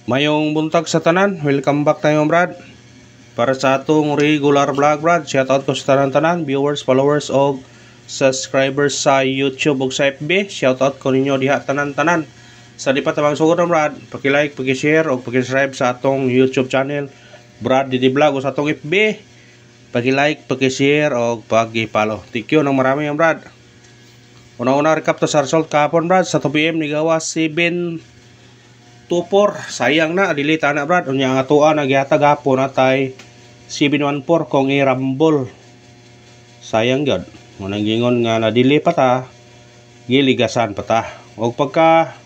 Mayong buntag sa tanan, welcome back tayo Brad. Para sa atong regular vlog Brad, shoutout ko sa tanan-tanan, viewers, followers o subscribers sa YouTube o sa FB. Shoutout ko ninyo diha tanan-tanan. Sa di pa tamang sugod Brad, paki-like, paki-share o paki-subscribe sa atong YouTube channel Brad Didi Vlog o sa atong FB. Paki-like, paki-share o paki-follow. Thank you nang marami Brad. Una-una recap to sa result kahapon Brad, sa 2 PM ni gawas 7-2-4. Sayang na dilita na Brad. Unya nga tuwa nagyatag hapon atay 7-1-4 kung i-rumble. Sayang gyud. Munang gingon nga nadili pa ta, giligasan pa ta. Og pagka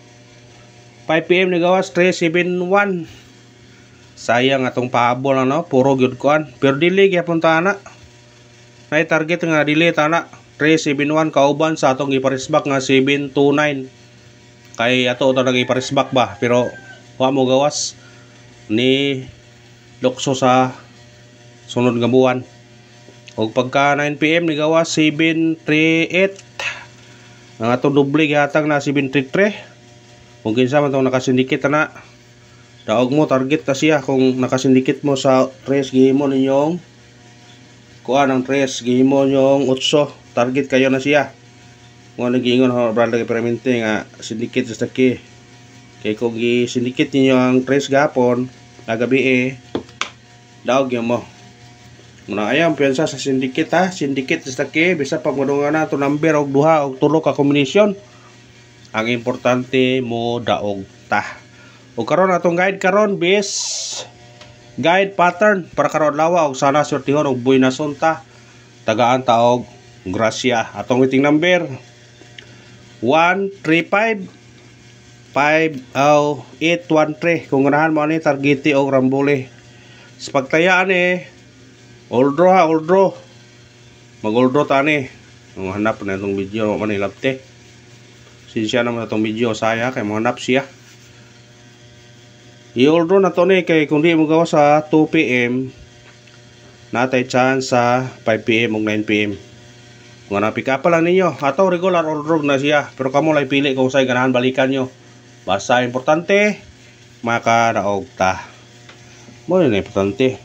5 PM ni gawas 3-7-1. Sayang atong pahabol no, puro gyud kuan. Pero dili gyapon ta na. Nay target nga dili ta na. 3-7-1 kauban sa atong giparisbak nga 7-2-9. Kay ato ito nag-iparisbak ba, pero wa mo gawas ni lukso sa sunod nga buwan. Og pagka 9 PM ni gawas 7-3-8. Ang atong doble gihatag na 7-3-3. Kung kinsa man tong nakasindikit na, daog mo target ta siya. Kung nakasindikit mo sa 3 gihimo ninyong kuan ang 3 gihimo ninyong 8, target kayo na siya. Mga nag-iingon ho brad experimente nga syndicate sa taki. Kay kung i-syndicate ninyo ang 3 gapon na gabi daog yun mo. Muna ayam piyansa sa syndicate ha. Syndicate sa taki bisa pag madungan na ito number og duha og tulo ka kombinasyon. Ang importante mo daog ta. O karon atong guide karon bis guide pattern para karon lawa og sana sortihon og buy na sunta. Tagaan ta og grasya. Atong waiting number 135 813. Kung ganahan mo ni targeti og rambole. Sa pagtayaan all draw ha, all draw. Mag all draw ta ni. Ang hanap na itong video man ilapte. Sinsya naman itong video saya kay mo hanap siya. I-all draw na to ni kay kung di mo gawa sa 2 PM natay chance sa 5 PM ug 9 PM. Kung napika pa lang ninyo, ato regular all draw na siya. Pero kamo lang pili kung sa'y ganahan balikan nyo. Basta importante, makadaog ta. Mo yun importante.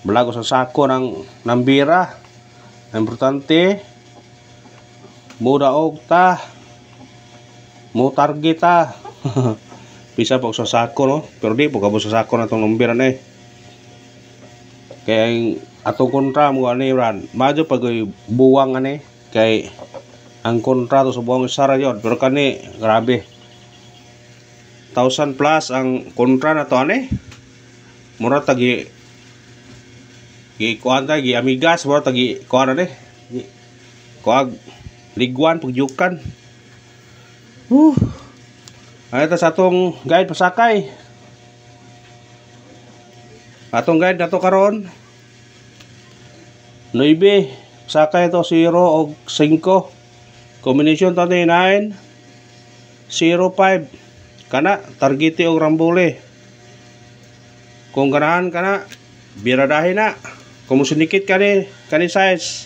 Balago sa sako ng nambira. Importante, mo daog ta. Mo target ta. Bisa po sa sako no. Pero di po kabo sa sako na itong nambira na Kaya atong kontra mo ani ran madyo pag buwang ani kay ang kontra to sa buwang sara yon, pero kani grabe 1,000 plus ang kontra na to ani mura tagi kuan ta gi amigas mura tagi kuan ani kuag ligwan pagjukan ay ta sa atong guide pasakay. Atong guide nato karon 9 sakay to 0 og 5 combination to 9 0 5 kana targeti og rambole. Kung ganahan kana biradahin na. Kung musindikit kani size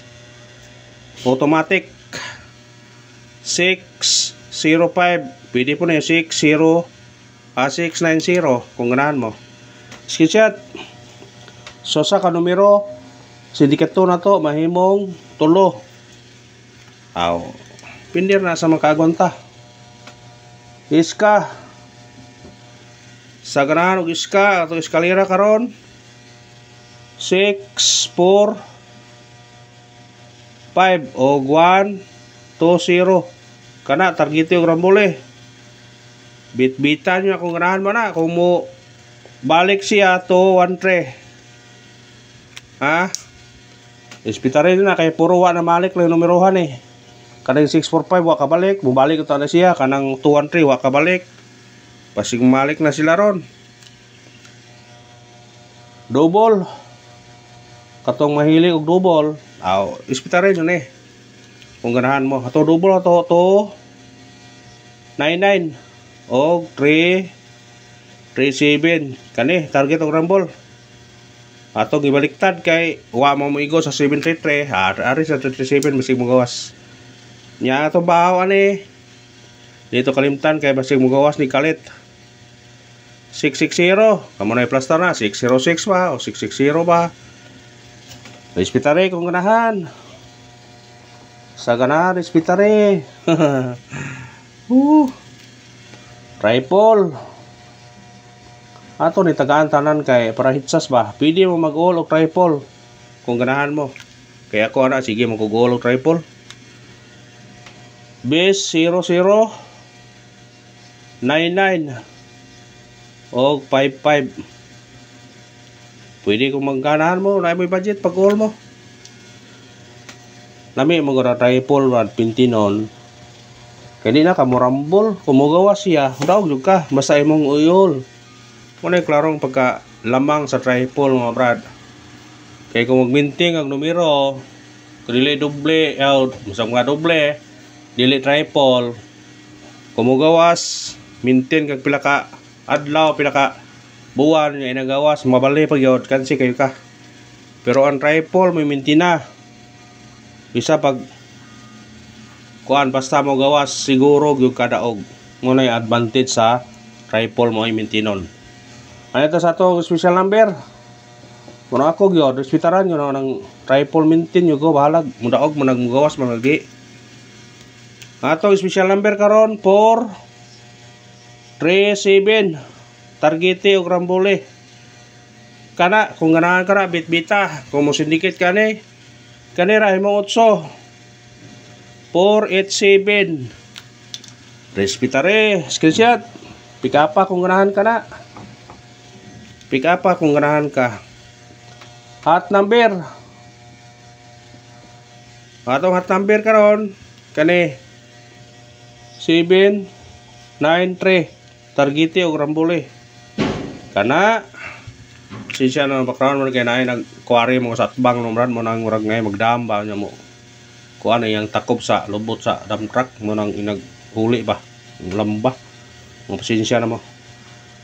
automatic 605 pwede po na 60 690 kung ganahan mo. Screenshot so sa ka numero sindikat to na to mahimong 3. Aw pindir na sa makagonta iska sa ganahan og iska ato eskalera karon 6 4 5 og 1 2 0 kana targeti og rambole. Bit-bitan nyo kung ganahan mo na kung mo balik siya to 1-3 ha. Ispitarin na kay puro wa na malik lang numerohan kanang 645 wa kabalik, bubalik ito na siya kanang 213 wa kabalik, pasig malik na sila ron. Double katong mahilig og double ispitarin yun kung ganahan mo. Ato double ato to 99 og 337 kani target og rumble. Ato gibaliktad kay wa mo moigo sa 733 ari sa 337 masig mo gawas nya ato bahaw ani dito kalimtan kay basig mo gawas ni kalit 660. Kamo na i-plaster na 606 ba o 660 ba. Respetare kung ganahan. Sa ganahan respetare. Tripod. Ato ni tagaan tanan kay para hitsas ba. Pwede mo mag-all og tripod kung ganahan mo. Kaya ako ana sige mag-all og tripod. Base 0099 o 55. Pwede kung magganahan mo, na may budget pag all mo. Nami mo gana tripod at pintinon. Kaya na ka mo rambol, kumugawa siya, daog jud ka, basta imong uyol. Muna klarong pagka lamang sa tripod mga brad. Kaya kung magminting ang numero, kung dili doble, masang mga doble, dili tripod, kumugawas, mintin kag pila ka adlaw, pila ka buwan nga inagawas, mabali pag yun, kansi kayo ka. Pero ang tripod may mintina. Bisa pag kuan basta mo gawas siguro yung kadaog. Muna yung advantage sa tripod mo ay mintinon. Ano ito sa ito special number? Kung ako yun, respetaran yun ng tripod mintin yun ko, bahalag. Mudaog mo nagmugawas mga di. Atong special number karon 437 targete og rambole. Kana kung ganahan ka na bitbita, kung mo syndicate kani ra mo 8 487 respetare screenshot. Pick up kung ganahan ka na. Pick up kung ganahan ka. Hot number. Atong hot number karon kani 793 targete og rambole. Kana siya na background mo kay naay nagkuwari mo sa atbang numran mo nang murag ngay magdamba nya mo. Kuan yang takob sa lubot sa dump truck mo nang inaghuli ba. Lamba. Mo pasensya na mo.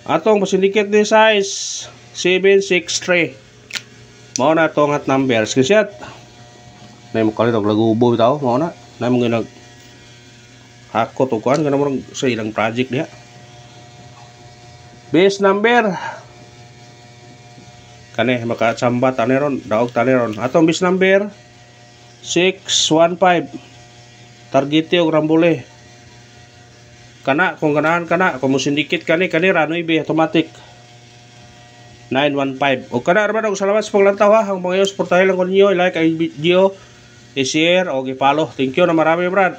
Atong pasindikit ni size 763. Mao na tong hot number screenshot. Nay mo kalit og lagubo bitaw mao na. Nay mo ginag ako to kuan kana mo sa ilang project diha. Base number kani makachamba taneron daog taneron. Atong base number 615 targete og rambole. Kana kung ganahan kana kung mo syndicate kani ra 9 automatic 915. O kana ra og salamat sa paglantaw ha. Ang mga suportahan lang ko ninyo, i-like ang video, i-share o i-follow. Thank you na marami brad.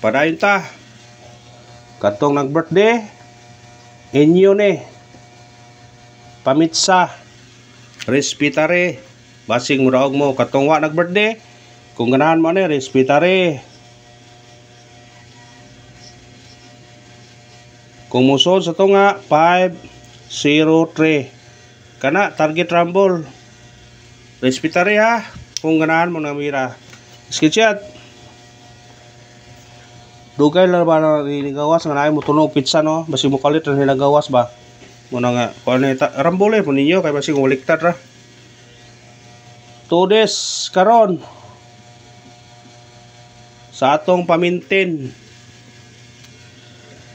Padayon ta. Katong nag-birthday inyo ni pamitsa respetare basing muraog mo katong wa nag-birthday kung ganahan mo ni respetare. Kung musod sa to nga 503 kana target rumble respetare ha kung ganahan mo na mira. Screenshot. Dugay lang ba na nagawas nga naay mo tunog pizza no basi mo kalit na nagawas ba mo na nga kuan rambole po ninyo kay basi uliktad ra. Todes karon sa atong pamintin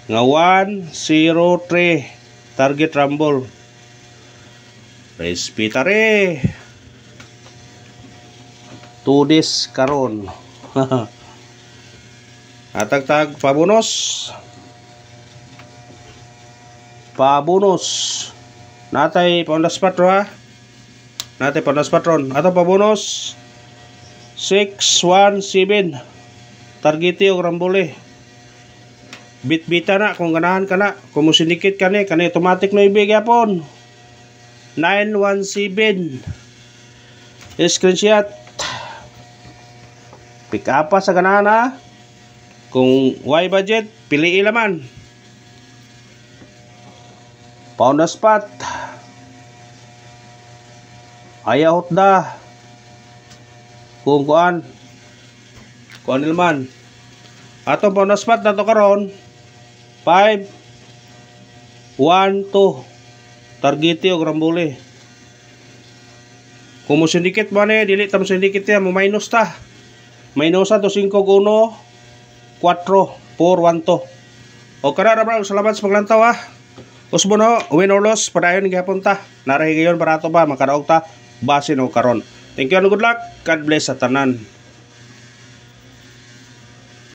nga 103 target rumble respetare todes karon. Atag-tag pabonus natay pandas patron natay pandas patron ato pabonus 617 targete og rambole. Bit-bita na kung ganahan ka na kung mo syndicate kani automatic no ibig yapon 917 screenshot. Pick up sa ganahan ha. Kung why budget, pili ilaman. Pound the spot. Ayaw hotda. Kung kuan ilaman. Atong pound the spot na to karon 512 targete og rambole. Kung mo syndicate mo ni dili ta mo syndicate ya mo minus ta. Minusa to 5-1 4-4-1-2. O kana ra bro, salamat sa paglantaw ha. Usbo no, win or loss, padayon gihapon ta. Narahi gayon barato pa, makadaog ta, basin o karon. Thank you and good luck. God bless sa tanan.